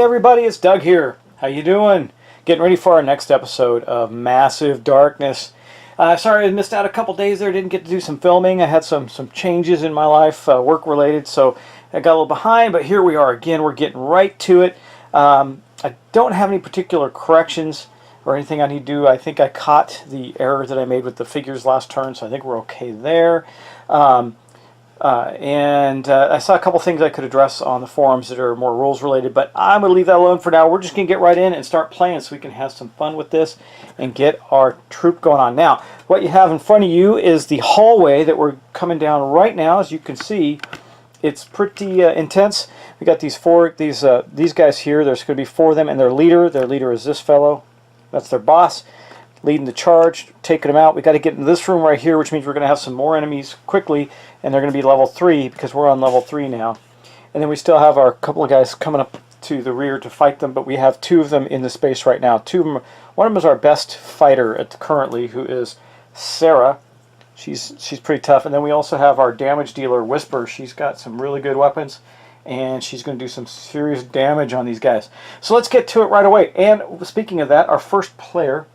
everybody, it's Doug here. How you doing? Getting ready for our next episode of Massive Darkness. Sorry I missed out a couple days there, didn't get to do some filming. I had some changes in my life, work related, so I got a little behind, but here we are again. We're getting right to it. I don't have any particular corrections or anything I need to do. I think I caught the error that I made with the figures last turn, so I think we're okay there. I saw a couple things I could address on the forums that are more rules related, but I'm going to leave that alone for now. We're just going to get right in and start playing so we can have some fun with this and get our troop going on. Now, what you have in front of you is the hallway that we're coming down right now. As you can see, it's pretty intense. We got these guys here. There's going to be four of them, and their leader is this fellow. That's their boss, leading the charge, taking them out. We got to get into this room right here, which means we're going to have some more enemies quickly, and they're going to be level 3 because we're on level 3 now. And then we still have our couple of guys coming up to the rear to fight them, but we have two of them in the space right now. One of them is our best fighter currently, who is Sarah. She's pretty tough. And then we also have our damage dealer, Whisper. She's got some really good weapons, and she's going to do some serious damage on these guys. So let's get to it right away. And speaking of that, our first player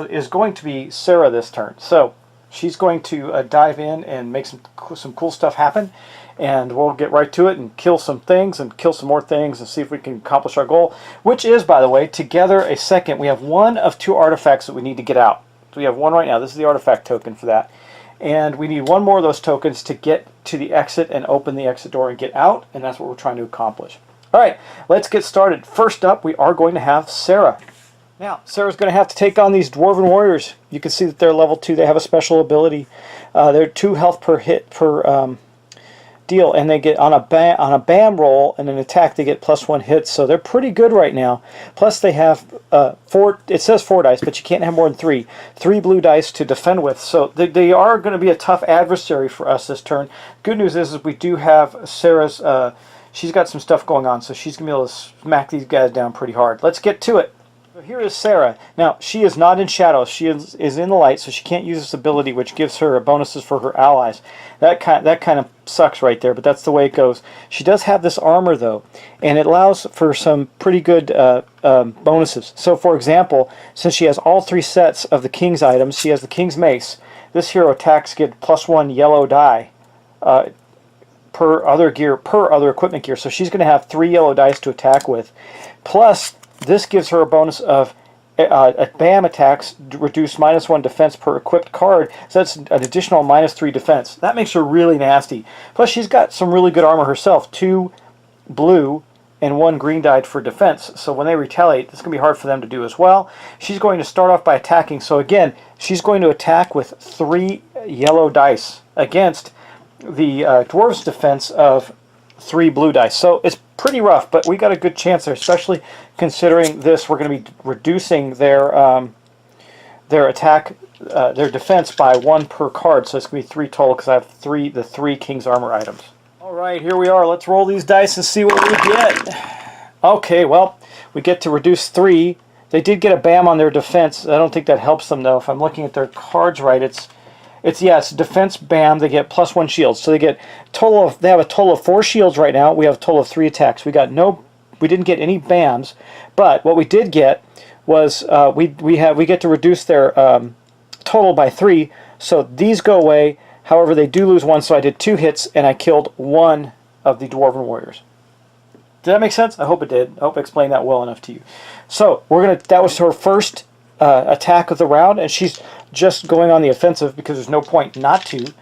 is going to be Sarah this turn. So she's going to dive in and make some cool stuff happen, and we'll get right to it and kill some things and kill some more things and see if we can accomplish our goal, which is, by the way, to gather a second. We have one of two artifacts that we need to get out. So we have one right now. This is the artifact token for that. And we need one more of those tokens to get to the exit and open the exit door and get out, and that's what we're trying to accomplish. All right, let's get started. First up, we are going to have Sarah. Now, Sarah's going to have to take on these Dwarven Warriors. You can see that they're level 2. They have a special ability. They're 2 health per hit per deal, and they get on a BAM roll and an attack. They get +1 hits, so they're pretty good right now. Plus, they have 4. It says 4 dice, but you can't have more than 3. 3 blue dice to defend with. So they are going to be a tough adversary for us this turn. Good news is we do have Sarah's. She's got some stuff going on, so she's going to be able to smack these guys down pretty hard. Let's get to it. So here is Sarah. Now, she is not in shadow. She is in the light, so she can't use this ability, which gives her bonuses for her allies. That kind of sucks right there, but that's the way it goes. She does have this armor, though, and it allows for some pretty good bonuses. So, for example, since she has all 3 sets of the King's items, she has the King's Mace. This hero attacks get +1 yellow die per other equipment gear. So she's going to have 3 yellow dice to attack with. Plus, this gives her a bonus of BAM attacks reduce -1 defense per equipped card. So that's an additional -3 defense. That makes her really nasty. Plus, she's got some really good armor herself. 2 blue and 1 green dyed for defense. So when they retaliate, it's going to be hard for them to do as well. She's going to start off by attacking. So again, she's going to attack with 3 yellow dice against the dwarves' defense of 3 blue dice. So it's pretty rough, but we got a good chance there, especially considering this. We're going to be reducing their attack, their defense by 1 per card. So it's going to be 3 total because I have the 3 King's Armor items. All right, here we are. Let's roll these dice and see what we get. Okay, well, we get to reduce 3. They did get a BAM on their defense. I don't think that helps them, though. If I'm looking at their cards right, it's defense BAM. They get +1 shields, so they get they have a total of 4 shields right now. We have a total of 3 attacks. We didn't get any BAMs, but what we did get was we get to reduce their total by 3. So these go away. However, they do lose 1. So I did 2 hits and I killed 1 of the Dwarven Warriors. Did that make sense? I hope it did. I hope I explained that well enough to you. So that was her first attack of the round, and she's just going on the offensive because there's no point not to.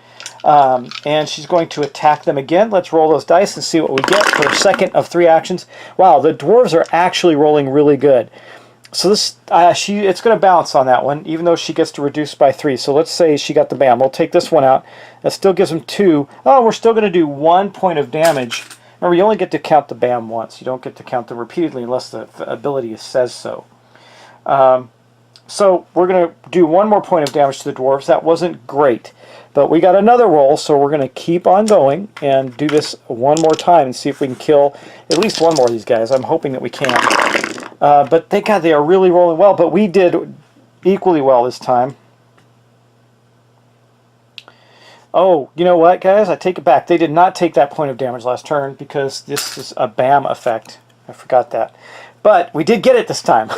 And she's going to attack them again. Let's roll those dice and see what we get for a second of 3 actions. Wow, the dwarves are actually rolling really good. So this it's going to bounce on that one, even though she gets to reduce by 3. So let's say she got the BAM. We'll take this one out. That still gives them 2. Oh, we're still going to do 1 point of damage. Remember, you only get to count the BAM once. You don't get to count them repeatedly unless the ability says so. So we're going to do 1 more point of damage to the dwarves. That wasn't great, but we got another roll, so we're going to keep on going and do this 1 more time and see if we can kill at least 1 more of these guys. I'm hoping that we can. But thank God they are really rolling well, but we did equally well this time. Oh, you know what, guys? I take it back. They did not take that point of damage last turn because this is a BAM effect. I forgot that. But we did get it this time.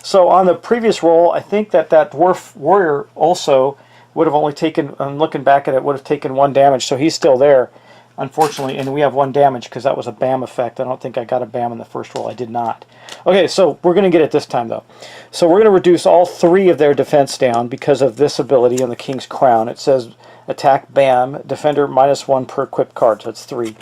So on the previous roll, I think that dwarf warrior also would have only taken, I'm looking back at it, would have taken 1 damage. So he's still there, unfortunately. And we have 1 damage because that was a BAM effect. I don't think I got a BAM in the first roll. I did not. Okay, so we're going to get it this time, though. So we're going to reduce all 3 of their defense down because of this ability on the King's Crown. It says attack BAM, defender -1 per equipped card. So that's 3.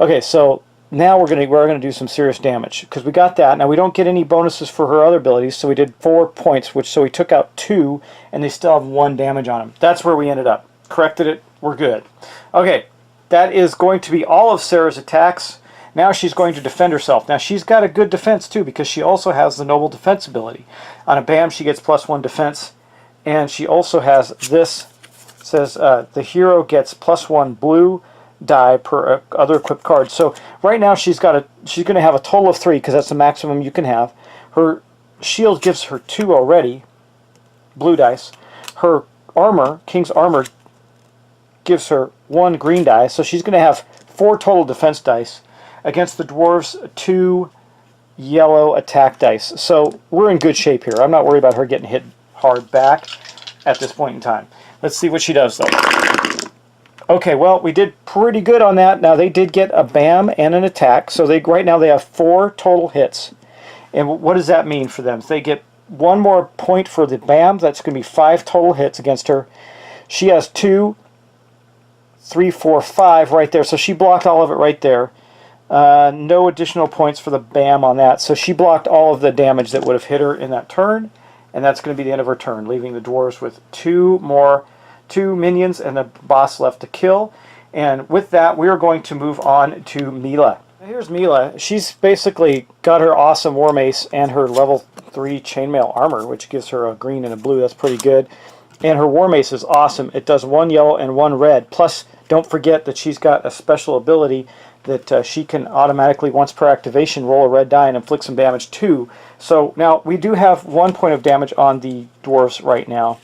Okay, so now we're gonna do some serious damage because we got that. Now we don't get any bonuses for her other abilities, so we did 4 points, so we took out 2, and they still have 1 damage on them. That's where we ended up. Corrected it. We're good. Okay, that is going to be all of Sarah's attacks. Now she's going to defend herself. Now she's got a good defense too because she also has the noble defense ability. On a BAM, she gets +1 defense, and she also has this. It says the hero gets +1 blue die per other equipped card. So right now she's going to have a total of 3 because that's the maximum you can have. Her shield gives her 2 already, blue dice. Her armor, King's armor, gives her 1 green die. So she's going to have 4 total defense dice against the dwarves, 2 yellow attack dice. So we're in good shape here. I'm not worried about her getting hit hard back at this point in time. Let's see what she does though. Okay, well, we did pretty good on that. Now, they did get a BAM and an attack, so right now they have 4 total hits. And what does that mean for them? If they get 1 more point for the BAM, that's going to be 5 total hits against her. She has 2, 3, 4, 5 right there, so she blocked all of it right there. No additional points for the BAM on that, so she blocked all of the damage that would have hit her in that turn, and that's going to be the end of her turn, leaving the dwarves with 2 minions and the boss left to kill. And with that, we are going to move on to Mila. Here's Mila. She's basically got her awesome war mace and her level 3 chainmail armor, which gives her a green and a blue. That's pretty good. And her war mace is awesome. It does 1 yellow and 1 red. Plus, don't forget that she's got a special ability that she can automatically, once per activation, roll a red die and inflict some damage too. So now we do have 1 point of damage on the dwarves right now,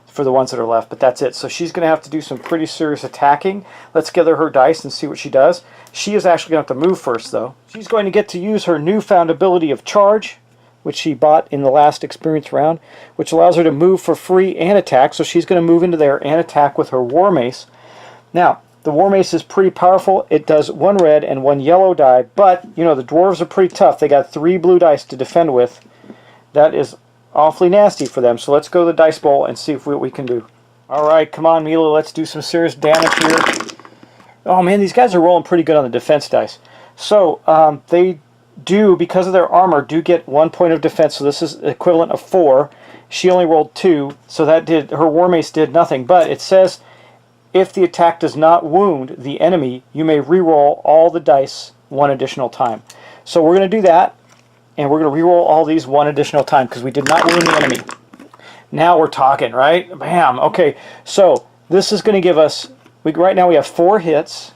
for the ones that are left, but that's it. So she's going to have to do some pretty serious attacking. Let's gather her dice and see what she does. She is actually going to have to move first, though. She's going to get to use her newfound ability of Charge, which she bought in the last experience round, which allows her to move for free and attack. So she's going to move into there and attack with her War Mace. Now, the War Mace is pretty powerful. It does 1 red and 1 yellow die, but, you know, the dwarves are pretty tough. They got 3 blue dice to defend with. That is awfully nasty for them. So let's go to the dice bowl and see what we can do. Alright, come on Mila, let's do some serious damage here. Oh man, these guys are rolling pretty good on the defense dice. So they do, because of their armor, do get 1 point of defense, so this is equivalent of 4. She only rolled 2, so that did, her War Mace did nothing. But it says if the attack does not wound the enemy, you may re-roll all the dice 1 additional time. So we're going to do that. And we're going to reroll all these 1 additional time because we did not wound the enemy. Now we're talking, right? Bam. Okay, so this is going to give us, right now we have 4 hits.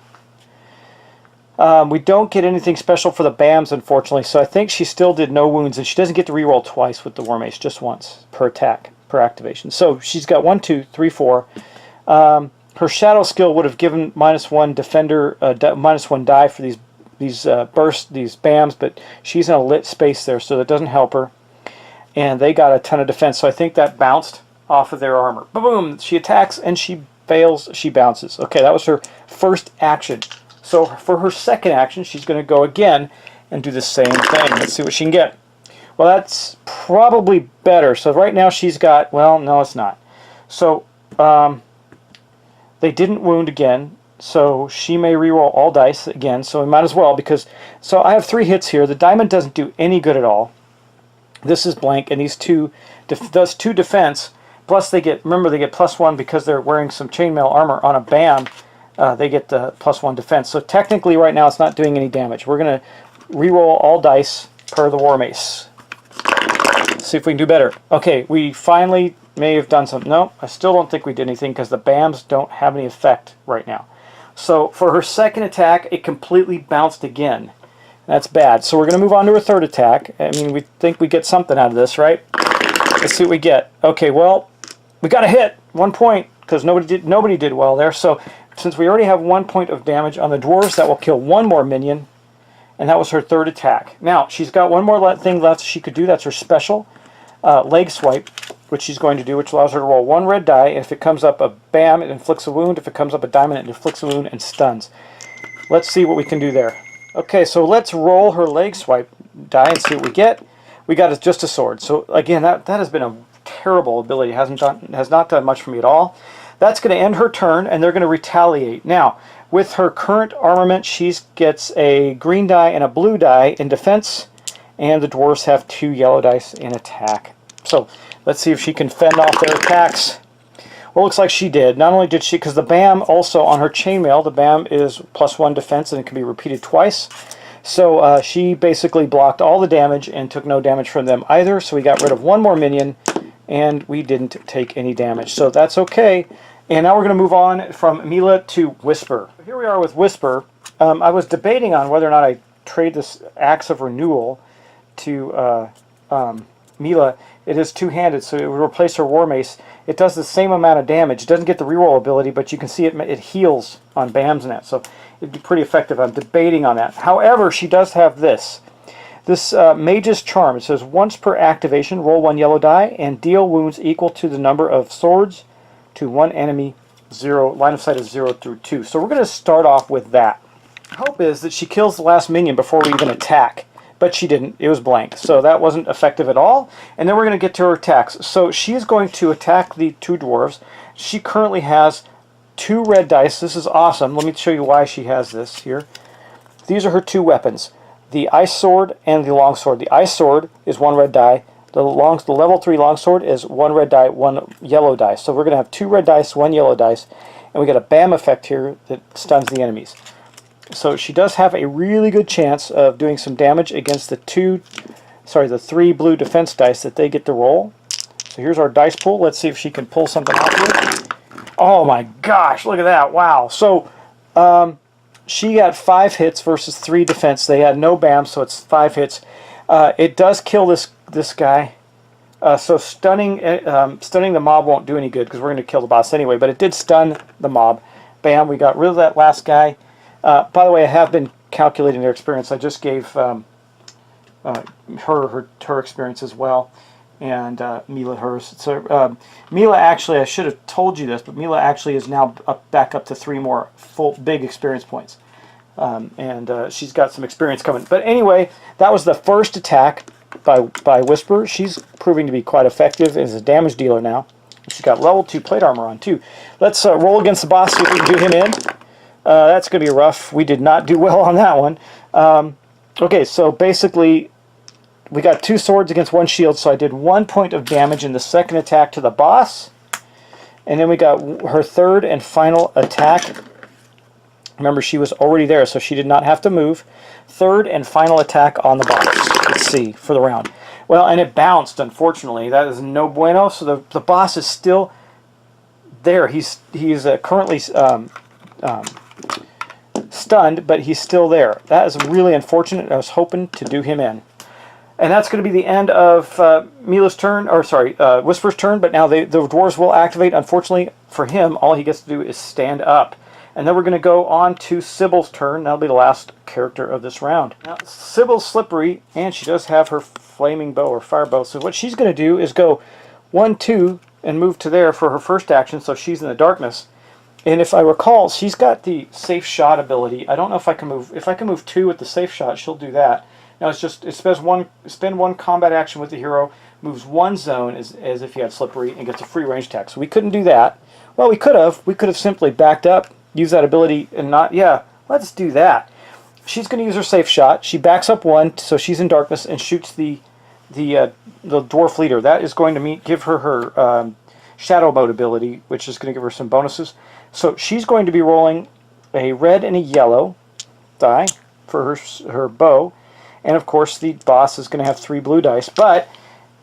We don't get anything special for the BAMs, unfortunately, so I think she still did no wounds, and she doesn't get to reroll twice with the War Mace, just once per attack, per activation. So she's got 1, 2, 3, 4. Her Shadow skill would have given -1 defender, -1 die for these bursts, these BAMs, but she's in a lit space there, so that doesn't help her. And they got a ton of defense, so I think that bounced off of their armor. Boom! She attacks and she fails, she bounces. Okay, that was her first action. So for her second action, she's going to go again and do the same thing. Let's see what she can get. Well, that's probably better. So right now she's got, well, no, it's not. So they didn't wound again. So she may reroll all dice again, so we might as well, because, so I have 3 hits here. The diamond doesn't do any good at all. This is blank, and these 2 does 2 defense, plus they get, remember they get +1 because they're wearing some chainmail armor. On a BAM, they get the +1 defense. So technically right now it's not doing any damage. We're going to reroll all dice per the War Mace. See if we can do better. Okay, we finally may have done something. No, I still don't think we did anything because the BAMs don't have any effect right now. So for her second attack, it completely bounced again. That's bad. So we're going to move on to her third attack. I mean, we think we get something out of this, right? Let's see what we get. Okay, well, we got a hit. 1 point, because nobody did well there. So since we already have 1 point of damage on the dwarves, that will kill 1 more minion. and that was her third attack. Now, she's got one more thing left she could do. That's her special leg swipe, which she's going to do, which allows her to roll 1 red die, and if it comes up a bam, it inflicts a wound. If it comes up a diamond, it inflicts a wound and stuns. Let's see what we can do there. Okay, so let's roll her leg swipe die and see what we get. We got just a sword. So again, that has been a terrible ability. It has not done much for me at all. That's going to end her turn, and they're going to retaliate. Now, with her current armament, she gets a green die and a blue die in defense, and the dwarves have 2 yellow dice in attack. So let's see if she can fend off their attacks. Well, it looks like she did. Not only did she, because the BAM also on her chainmail, the BAM is +1 defense, and it can be repeated twice. So she basically blocked all the damage and took no damage from them either. So we got rid of 1 more minion, and we didn't take any damage. So that's okay. And now we're going to move on from Mila to Whisper. Here we are with Whisper. I was debating on whether or not I trade this Axe of Renewal to Mila. It is two-handed, so it would replace her War Mace. It does the same amount of damage. It doesn't get the reroll ability, but you can see it heals on BAMs and that, so it'd be pretty effective. I'm debating on that. However, she does have this. This Mage's Charm. It says, once per activation, roll 1 yellow die and deal wounds equal to the number of swords to 1 enemy. Line of sight is 0 through 2. So we're going to start off with that. Hope is that she kills the last minion before we even attack. But she didn't. It was blank. So that wasn't effective at all. And then we're going to get to her attacks. So she's going to attack the 2 dwarves. She currently has 2 red dice. This is awesome. Let me show you why she has this here. These are her 2 weapons. The ice sword and the long sword. The ice sword is 1 red die. The level 3 longsword is 1 red die, 1 yellow dice. So we're going to have 2 red dice, 1 yellow dice, and we got a BAM effect here that stuns the enemies. So she does have a really good chance of doing some damage against the 3 blue defense dice that they get to roll. So here's our dice pool. Let's see if she can pull something out here. Oh my gosh, look at that. Wow. So she got 5 hits versus 3 defense. They had no BAM, so it's 5 hits. It does kill this guy. So stunning the mob won't do any good because we're going to kill the boss anyway, but it did stun the mob. Bam, we got rid of that last guy. By the way, I have been calculating their experience. I just gave her experience as well, and Mila hers. So Mila actually, I should have told you this, but Mila actually is now back up to 3 more big experience points. And she's got some experience coming. But anyway, that was the first attack by Whisper. She's proving to be quite effective as a damage dealer now. She's got level 2 plate armor on too. Let's roll against the boss, see if we can do him in. That's going to be rough. We did not do well on that one. Okay, so basically we got 2 swords against 1 shield, so I did 1 point of damage in the second attack to the boss. And then we got her third and final attack. Remember, she was already there, so she did not have to move. Third and final attack on the boss. Let's see, for the round. Well, and it bounced, unfortunately. That is no bueno, so the boss is still there. He's currently stunned, but he's still there. That is really unfortunate. I was hoping to do him in. And that's going to be the end of Mila's turn, or sorry, Whisper's turn, but now the dwarves will activate. Unfortunately for him, all he gets to do is stand up. And then we're going to go on to Sybil's turn. That'll be the last character of this round. Now, Sybil's slippery, and she does have her flaming bow or fire bow. So what she's going to do is go 1, 2, and move to there for her first action, so she's in the darkness. And if I recall, she's got the safe shot ability. I don't know if I can move. If I can move 2 with the safe shot, she'll do that. Now it spend 1 combat action with the hero, moves 1 zone as if he had slippery, and gets a free range attack. So we couldn't do that. Well, we could have. We could have simply backed up, used that ability, and not. Yeah, let's do that. She's going to use her safe shot. She backs up 1, so she's in darkness, and shoots the dwarf leader. That is going to give her shadow mode ability, which is going to give her some bonuses. So she's going to be rolling a red and a yellow die for her bow. And of course the boss is going to have 3 blue dice. But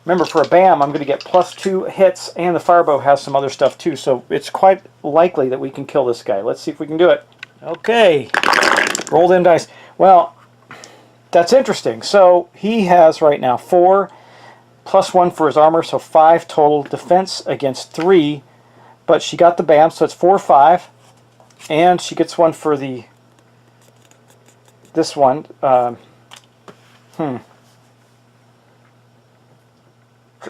remember, for a BAM, I'm going to get +2 hits, and the firebow has some other stuff too. So it's quite likely that we can kill this guy. Let's see if we can do it. Okay. Roll them dice. Well, that's interesting. So he has right now 4 +1 for his armor, so 5 total defense against 3. But she got the BAM, so it's 4, 5. And she gets 1 for the this one. I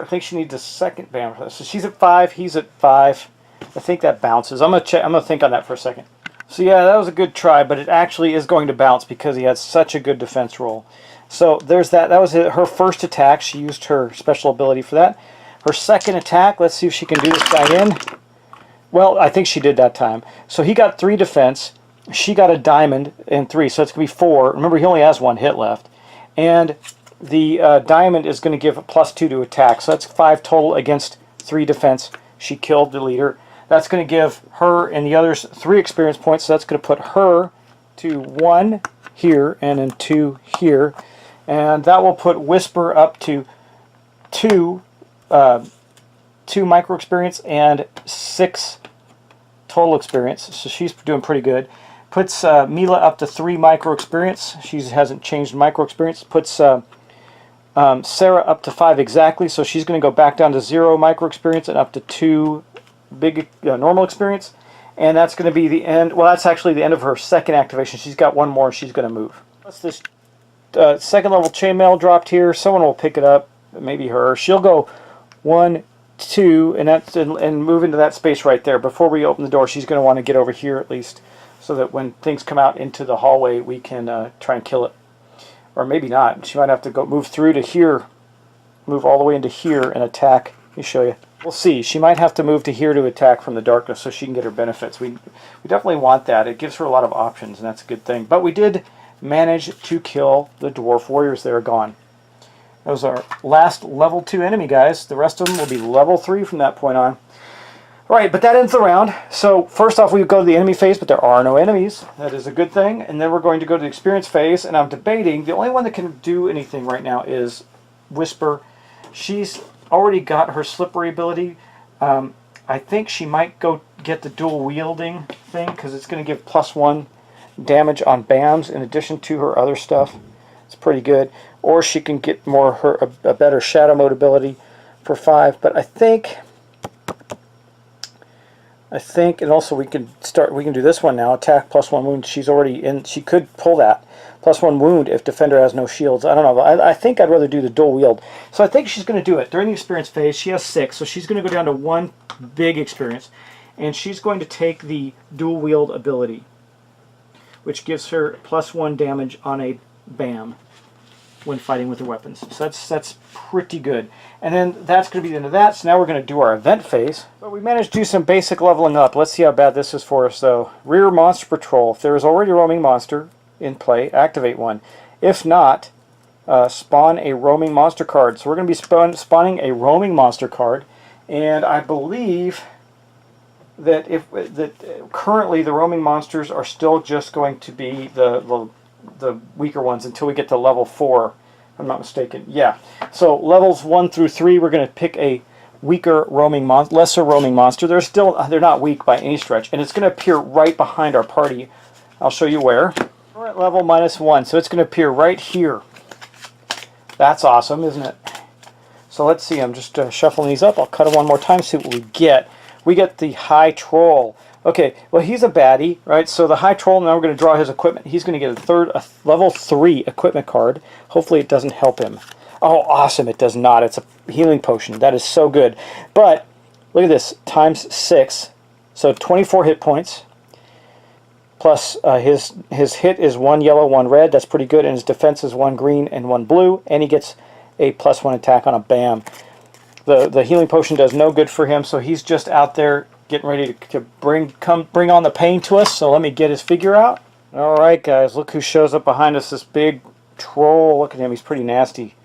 think she needs a second BAM for this. So she's at 5, he's at 5. I think that bounces. I'm gonna think on that for a second. So yeah, that was a good try, but it actually is going to bounce because he had such a good defense roll. So there's that. That was her first attack. She used her special ability for that. Her second attack, let's see if she can do this guy in. Well, I think she did that time. So he got 3 defense. She got a diamond and 3, so it's going to be 4. Remember, he only has 1 hit left. And the diamond is going to give a +2 to attack. So that's 5 total against 3 defense. She killed the leader. That's going to give her and the others 3 experience points. So that's going to put her to 1 here and then 2 here. And that will put Whisper up to 2 micro experience and 6 total experience. So she's doing pretty good. Puts Mila up to 3 micro experience. She hasn't changed micro experience. Puts Sarah up to 5 exactly. So she's going to go back down to 0 micro experience and up to 2 big normal experience. And that's going to be the end. Well, that's actually the end of her second activation. She's got 1 more. She's going to move. What's this second level chainmail dropped here? Someone will pick it up. Maybe her. She'll go 1, 2, and move into that space right there. Before we open the door, she's going to want to get over here at least, so that when things come out into the hallway, we can try and kill it. Or maybe not. She might have to go move through to here, move all the way into here and attack. Let me show you. We'll see. She might have to move to here to attack from the darkness so she can get her benefits. We definitely want that. It gives her a lot of options, and that's a good thing. But we did manage to kill the dwarf warriors. They're gone. That was our last level 2 enemy, guys. The rest of them will be level 3 from that point on. Right, but that ends the round. So first off, we go to the enemy phase, but there are no enemies. That is a good thing. And then we're going to go to the experience phase, and I'm debating. The only one that can do anything right now is Whisper. She's already got her slippery ability. I think she might go get the dual wielding thing, because it's going to give +1 damage on BAMs in addition to her other stuff. It's pretty good. Or she can get a better shadow mode ability for 5. But I think, and also we can do this one now. Attack +1 wound. She's already in. She could pull that +1 wound if defender has no shields. I don't know. I think I'd rather do the dual wield. So I think she's going to do it during the experience phase. She has 6, so she's going to go down to 1 big experience, and she's going to take the dual wield ability, which gives her +1 damage on a BAM when fighting with her weapons. So that's pretty good. And then that's going to be the end of that. So now we're going to do our event phase. But we managed to do some basic leveling up. Let's see how bad this is for us, though. Rear monster patrol. If there is already a roaming monster in play, activate one. If not, spawn a roaming monster card. So we're going to be spawning a roaming monster card. And I believe that currently the roaming monsters are still just going to be the weaker ones until we get to level 4, if I'm not mistaken. Yeah. So levels 1 through 3, we're going to pick a weaker lesser roaming monster. They're not weak by any stretch, and it's going to appear right behind our party. I'll show you where. We're at level -1, so it's going to appear right here. That's awesome, isn't it? So let's see. I'm just shuffling these up. I'll cut them one more time, see what we get. We get the High Troll. Okay, well, he's a baddie, right? So the High Troll, now we're going to draw his equipment. He's going to get a level 3 equipment card. Hopefully it doesn't help him. Oh, awesome, it does not. It's a healing potion. That is so good. But look at this, times 6. So 24 hit points. Plus his hit is 1 yellow, 1 red. That's pretty good. And his defense is 1 green and 1 blue. And he gets a +1 attack on a BAM. The healing potion does no good for him, so he's just out there getting ready to bring on the pain to us. So let me get his figure out. All right, guys, look who shows up behind us. This big troll. Look at him. He's pretty nasty.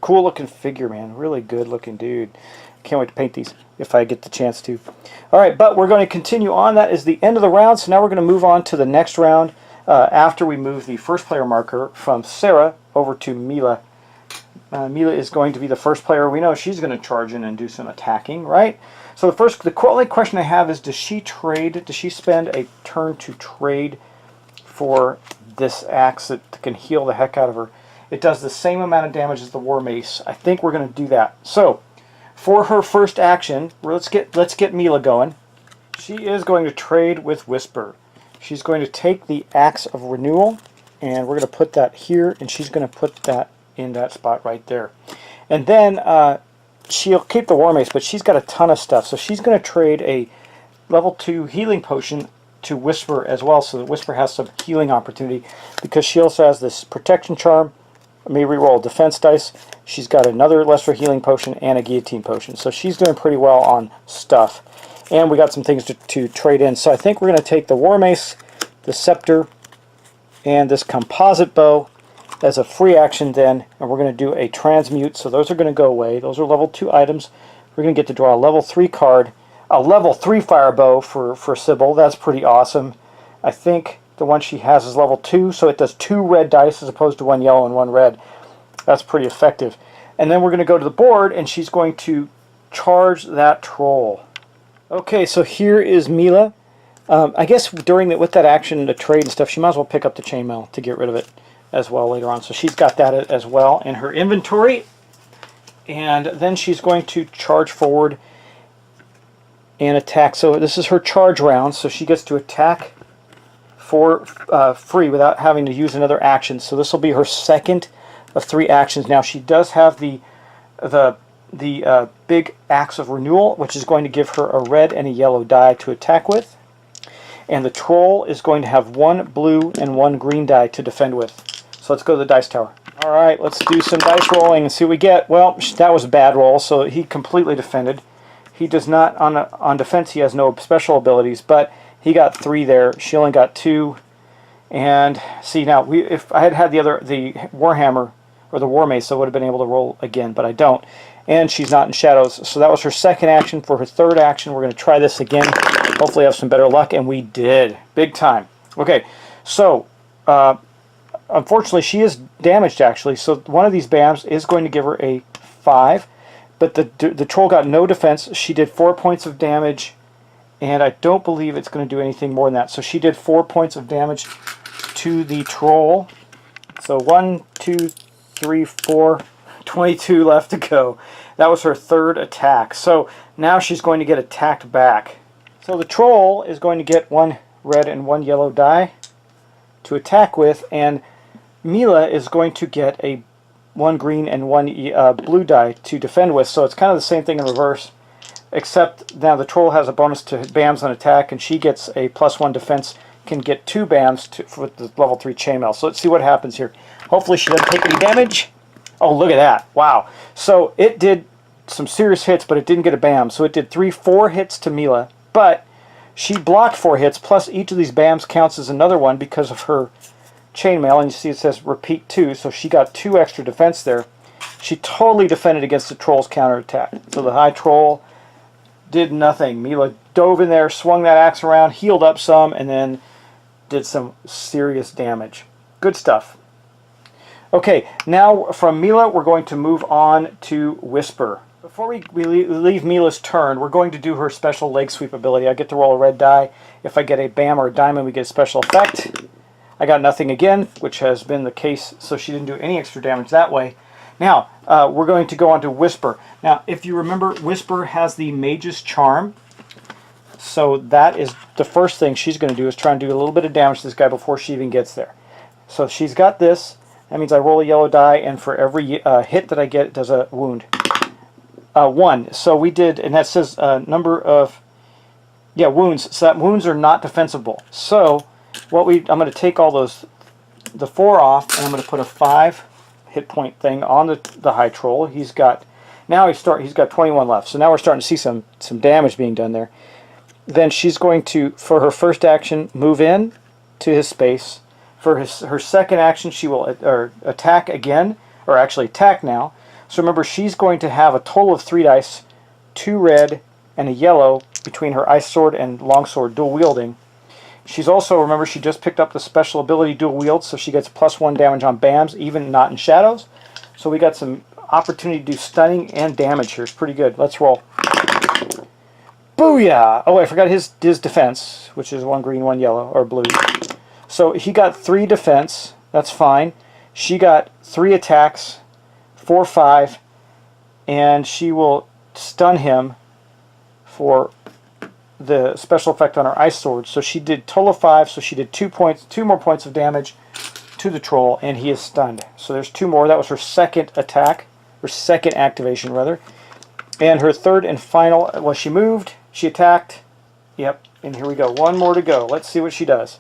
Cool looking figure, man. Really good looking dude. Can't wait to paint these if I get the chance to. All right, but we're going to continue on. That is the end of the round. So now we're going to move on to the next round after we move the first player marker from Sarah over to Mila. Mila is going to be the first player. We know she's going to charge in and do some attacking, right? So the only question I have is, does she trade? Does she spend a turn to trade for this axe that can heal the heck out of her? It does the same amount of damage as the War Mace. I think we're going to do that. So for her first action, let's get Mila going. She is going to trade with Whisper. She's going to take the Axe of Renewal, and we're going to put that here, and she's going to put that in that spot right there. And then she'll keep the War Mace, but she's got a ton of stuff, so she's going to trade a level 2 healing potion to Whisper as well, so that Whisper has some healing opportunity, because she also has this protection charm. Let me reroll defense dice. She's got another lesser healing potion and a guillotine potion, so she's doing pretty well on stuff. And we got some things to trade in, so I think we're going to take the War Mace, the scepter, and this composite bow as a free action then, and we're going to do a transmute, so those are going to go away. Those are level 2 items. We're going to get to draw a level 3 card, a level 3 fire bow for Sybil. That's pretty awesome. I think the one she has is level 2, so it does 2 red dice as opposed to 1 yellow and 1 red. That's pretty effective. And then we're going to go to the board, and she's going to charge that troll. Okay, so here is Mila. I guess with that action, the trade and stuff, she might as well pick up the chainmail to get rid of it as well later on. So she's got that as well in her inventory. And then she's going to charge forward and attack. So this is her charge round, so she gets to attack for free without having to use another action. So this will be her second of 3 actions. Now she does have the big Axe of Renewal, which is going to give her a red and a yellow die to attack with. And the troll is going to have 1 blue and 1 green die to defend with. So let's go to the dice tower. Alright, let's do some dice rolling and see what we get. Well, that was a bad roll, so he completely defended. He does not, on defense, he has no special abilities, but he got 3 there. She only got 2. And see, now, if I had had the Warhammer, or the War Mace, I would have been able to roll again, but I don't. And she's not in shadows. So that was her second action. For her third action, we're going to try this again. Hopefully have some better luck, and we did. Big time. Okay, so unfortunately she is damaged actually. So one of these BAMs is going to give her a 5, but the troll got no defense. She did 4 points of damage, and I don't believe it's going to do anything more than that. So she did 4 points of damage to the troll. So 1, 2, 3, 4, 22 left to go. That was her third attack. So now she's going to get attacked back. So the troll is going to get 1 red and 1 yellow die to attack with, and Mila is going to get a 1 green and 1 blue die to defend with. So it's kind of the same thing in reverse, except now the troll has a bonus to BAMs on attack, and she gets a +1 defense, can get 2 BAMs for the level 3 chainmail. So let's see what happens here. Hopefully she doesn't take any damage. Oh, look at that. Wow. So it did some serious hits, but it didn't get a BAM. So it did 4 hits to Mila, but she blocked 4 hits, plus each of these BAMs counts as another one because of her chainmail, and you see it says repeat 2, so she got 2 extra defense there. She totally defended against the troll's counterattack. So the high troll did nothing. Mila dove in there, swung that axe around, healed up some, and then did some serious damage. Good stuff. Okay, now from Mila, we're going to move on to Whisper. Before we leave Mila's turn, we're going to do her special leg sweep ability. I get to roll a red die. If I get a BAM or a diamond, we get a special effect. I got nothing again, which has been the case, so she didn't do any extra damage that way. Now, we're going to go on to Whisper. Now, if you remember, Whisper has the Mage's Charm. So that is the first thing she's going to do, is try and do a little bit of damage to this guy before she even gets there. So she's got this. That means I roll a yellow die, and for every hit that I get, it does a wound. 1. So we did, and that says number of, wounds. So that wounds are not defensible. So I'm going to take all the 4 off, and I'm going to put a 5 hit point thing on the high troll. He's got 21 left. So now we're starting to see some damage being done there. Then she's going to, for her first action, move in to his space. For her second action, she will attack again, or actually attack now. So remember, she's going to have a total of 3 dice, 2 red and a yellow between her ice sword and longsword dual wielding. She's also, remember, she just picked up the special ability dual wield, so she gets +1 damage on BAMs, even not in shadows. So we got some opportunity to do stunning and damage here. It's pretty good. Let's roll. Booyah! Oh, I forgot his defense, which is 1 green, 1 yellow, or blue. So he got 3 defense. That's fine. She got 3 attacks, 4, 5, and she will stun him for the special effect on her ice sword. So she did total 5, so she did 2 more points of damage to the troll, and he is stunned. So there's 2 more. That was her second attack, or second activation rather. And her third and final, well, she moved, she attacked. Yep, and here we go. 1 more to go. Let's see what she does.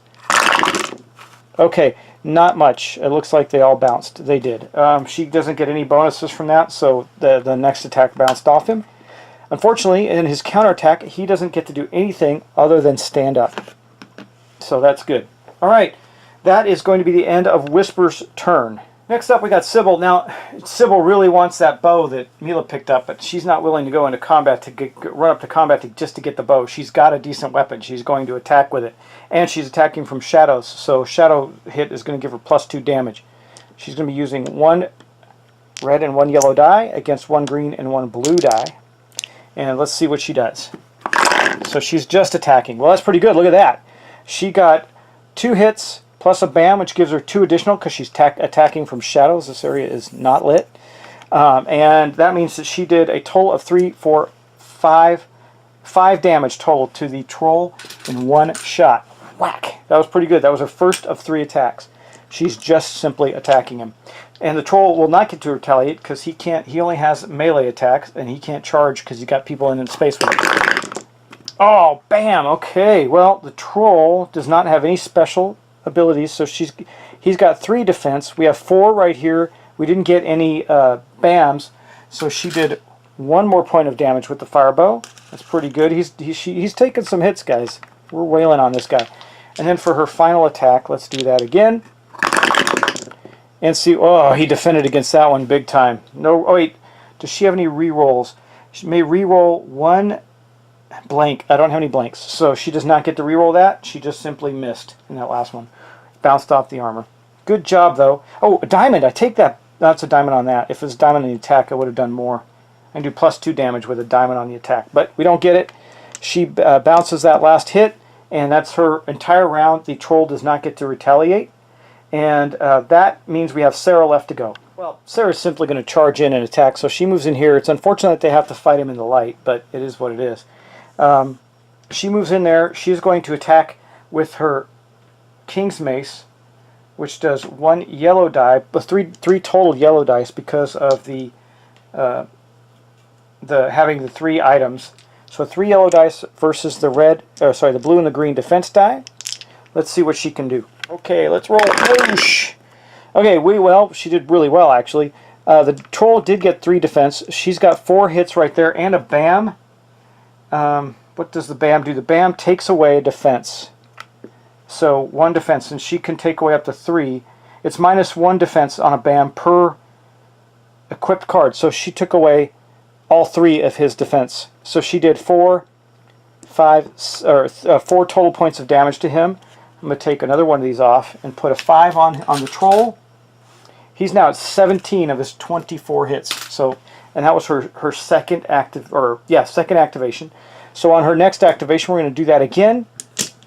Okay, not much. It looks like they all bounced. They did. She doesn't get any bonuses from that, so the next attack bounced off him. Unfortunately, in his counterattack, he doesn't get to do anything other than stand up. So that's good. All right, that is going to be the end of Whisper's turn. Next up, we got Sybil. Now, Sybil really wants that bow that Mila picked up, but she's not willing to go into combat to run up to combat just to get the bow. She's got a decent weapon. She's going to attack with it, and she's attacking from shadows. So shadow hit is going to give her +2 damage. She's going to be using 1 red and 1 yellow die against 1 green and 1 blue die. And let's see what she does. So she's just attacking. Well, that's pretty good. Look at that. She got 2 hits plus a bam, which gives her 2 additional because she's attacking from shadows. This area is not lit. And that means that she did a total of 3, 4, 5 damage total to the troll in 1 shot. Whack! That was pretty good. That was her first of 3 attacks. She's just simply attacking him. And the troll will not get to retaliate because he can't. He only has melee attacks, and he can't charge because he's got people in space with him. Oh, bam! Okay, well, the troll does not have any special abilities, so he's got 3 defense. We have 4 right here. We didn't get any bams, so she did 1 more point of damage with the fire bow. That's pretty good. He's taking some hits, guys. We're wailing on this guy. And then for her final attack, let's do that again. And see, oh, he defended against that one big time. No, oh wait, does she have any rerolls? She may reroll 1 blank. I don't have any blanks, so she does not get to reroll that. She just simply missed in that last one. Bounced off the armor. Good job, though. Oh, a diamond. I take that. That's a diamond on that. If it was a diamond on the attack, I would have done more. I can do +2 damage with a diamond on the attack, but we don't get it. She bounces that last hit, and that's her entire round. The troll does not get to retaliate. And that means we have Sarah left to go. Well, Sarah's simply going to charge in and attack, so she moves in here. It's unfortunate that they have to fight him in the light, but it is what it is. She moves in there. She's going to attack with her King's Mace, which does 1 yellow die, but 3 total yellow dice because of the having the 3 items. So 3 yellow dice versus the the blue and the green defense die. Let's see what she can do. Okay, let's roll. Whoosh. Okay, she did really well, actually. The troll did get 3 defense. She's got 4 hits right there and a bam. What does the bam do? The bam takes away a defense. So 1 defense, and she can take away up to 3. It's -1 defense on a bam per equipped card. So she took away all 3 of his defense. So she did 4 total points of damage to him. I'm going to take another one of these off and put a 5 on the troll. He's now at 17 of his 24 hits. So, and that was her second activation. So on her next activation, we're going to do that again.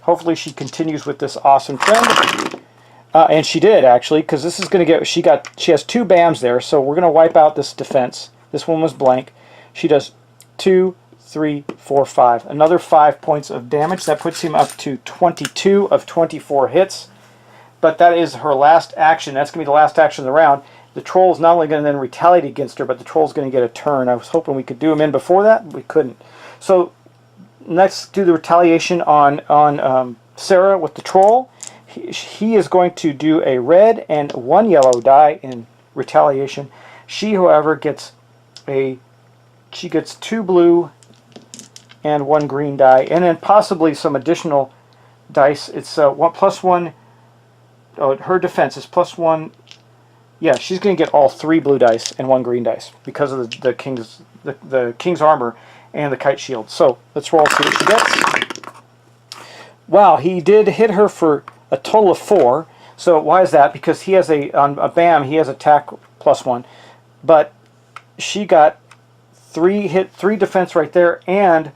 Hopefully she continues with this awesome trend. And she did, actually, because this is going to get, she has 2 bams there, so we're going to wipe out this defense. This one was blank. She does 2, 3, 4, 5. Another 5 points of damage. That puts him up to 22 of 24 hits. But that is her last action. That's going to be the last action of the round. The troll is not only going to then retaliate against her, but the troll is going to get a turn. I was hoping we could do him in before that. We couldn't. So let's do the retaliation on Sarah with the troll. He is going to do a red and 1 yellow die in retaliation. She, however, gets 2 blue and 1 green die, and then possibly some additional dice. It's 1+1. Oh, her defense is +1. Yeah, she's going to get all 3 blue dice and 1 green dice because of the king's armor and the kite shield. So let's roll, see what she gets. Wow, he did hit her for a total of 4. So why is that? Because he has on a bam, he has attack +1, but she got 3 defense right there, and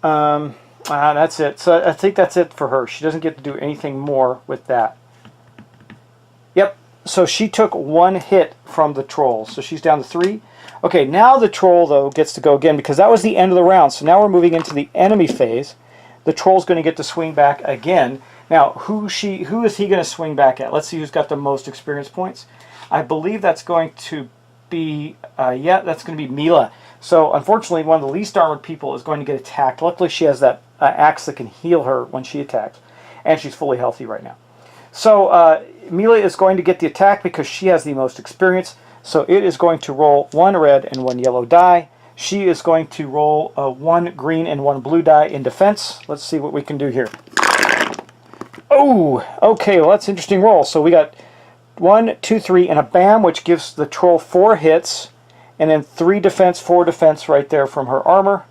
that's it. So I think that's it for her. She doesn't get to do anything more with that. Yep. So she took 1 hit from the troll. So she's down to 3. Okay, now the troll, though, gets to go again because that was the end of the round. So now we're moving into the enemy phase. The troll's going to get to swing back again. Now, who is he going to swing back at? Let's see who's got the most experience points. I believe that's going to be, yeah, that's going to be Mila. So, unfortunately, one of the least armored people is going to get attacked. Luckily, she has that axe that can heal her when she attacks, and she's fully healthy right now. So, Mila is going to get the attack because she has the most experience. So, it is going to roll 1 red and 1 yellow die. She is going to roll 1 green and 1 blue die in defense. Let's see what we can do here. Oh, okay, well, that's an interesting roll. So, we got 1, 2, 3, and a bam, which gives the troll 4 hits, and then 3 defense, 4 defense right there from her armor.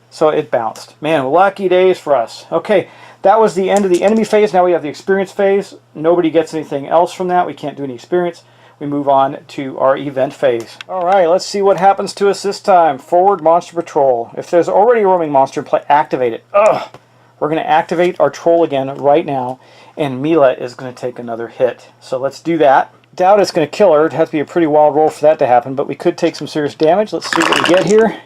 So it bounced. Man, lucky days for us. Okay, that was the end of the enemy phase. Now we have the experience phase. Nobody gets anything else from that. We can't do any experience. We move on to our event phase. All right, let's see what happens to us this time. Forward monster patrol. If there's already a roaming monster in play, activate it. Ugh! We're going to activate our troll again right now, and Mila is going to take another hit. So let's do that. Doubt it's going to kill her. It'd have to be a pretty wild roll for that to happen, but we could take some serious damage. Let's see what we get here.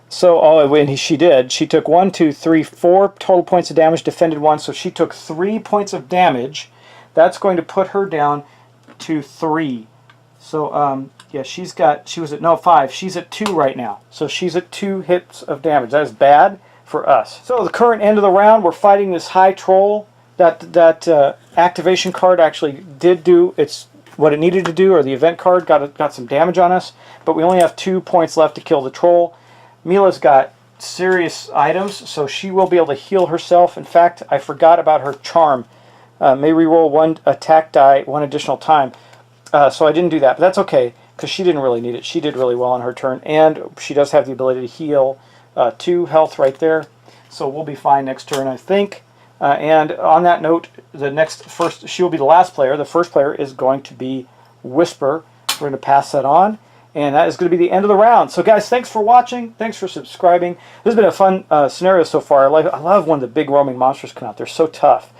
So, oh, and she did. She took 1, 2, 3, 4 total points of damage, defended 1, so she took 3 points of damage. That's going to put her down to 3. So, yeah, she was at, no, 5. She's at 2 right now. So she's at 2 hits of damage. That is bad for us. So the current end of the round, we're fighting this high troll. That activation card actually did do what it needed to do, or the event card got some damage on us, but we only have 2 points left to kill the troll. Mila's got serious items, so she will be able to heal herself. In fact, I forgot about her charm. May reroll 1 attack die 1 additional time. So I didn't do that, but that's okay, because she didn't really need it. She did really well on her turn, and she does have the ability to heal 2 health right there. So we'll be fine next turn, I think. And on that note, she will be the last player. The first player is going to be Whisper. We're going to pass that on, and that is going to be the end of the round. So guys, thanks for watching. Thanks for subscribing. This has been a fun scenario so far. I love when the big roaming monsters come out. They're so tough.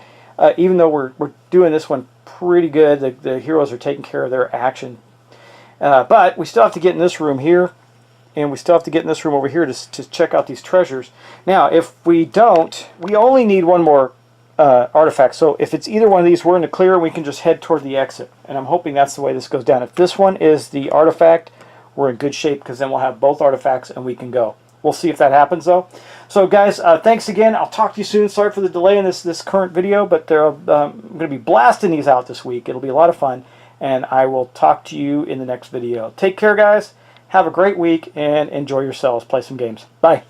Even though we're doing this one pretty good, the heroes are taking care of their action. But we still have to get in this room here, and we still have to get in this room over here to check out these treasures. Now, if we don't, we only need 1 more artifact. So if it's either one of these, we're in the clear, and we can just head toward the exit. And I'm hoping that's the way this goes down. If this one is the artifact, we're in good shape, because then we'll have both artifacts and we can go. We'll see if that happens, though. So, guys, thanks again. I'll talk to you soon. Sorry for the delay in this current video, but I'm going to be blasting these out this week. It'll be a lot of fun, and I will talk to you in the next video. Take care, guys. Have a great week, and enjoy yourselves. Play some games. Bye.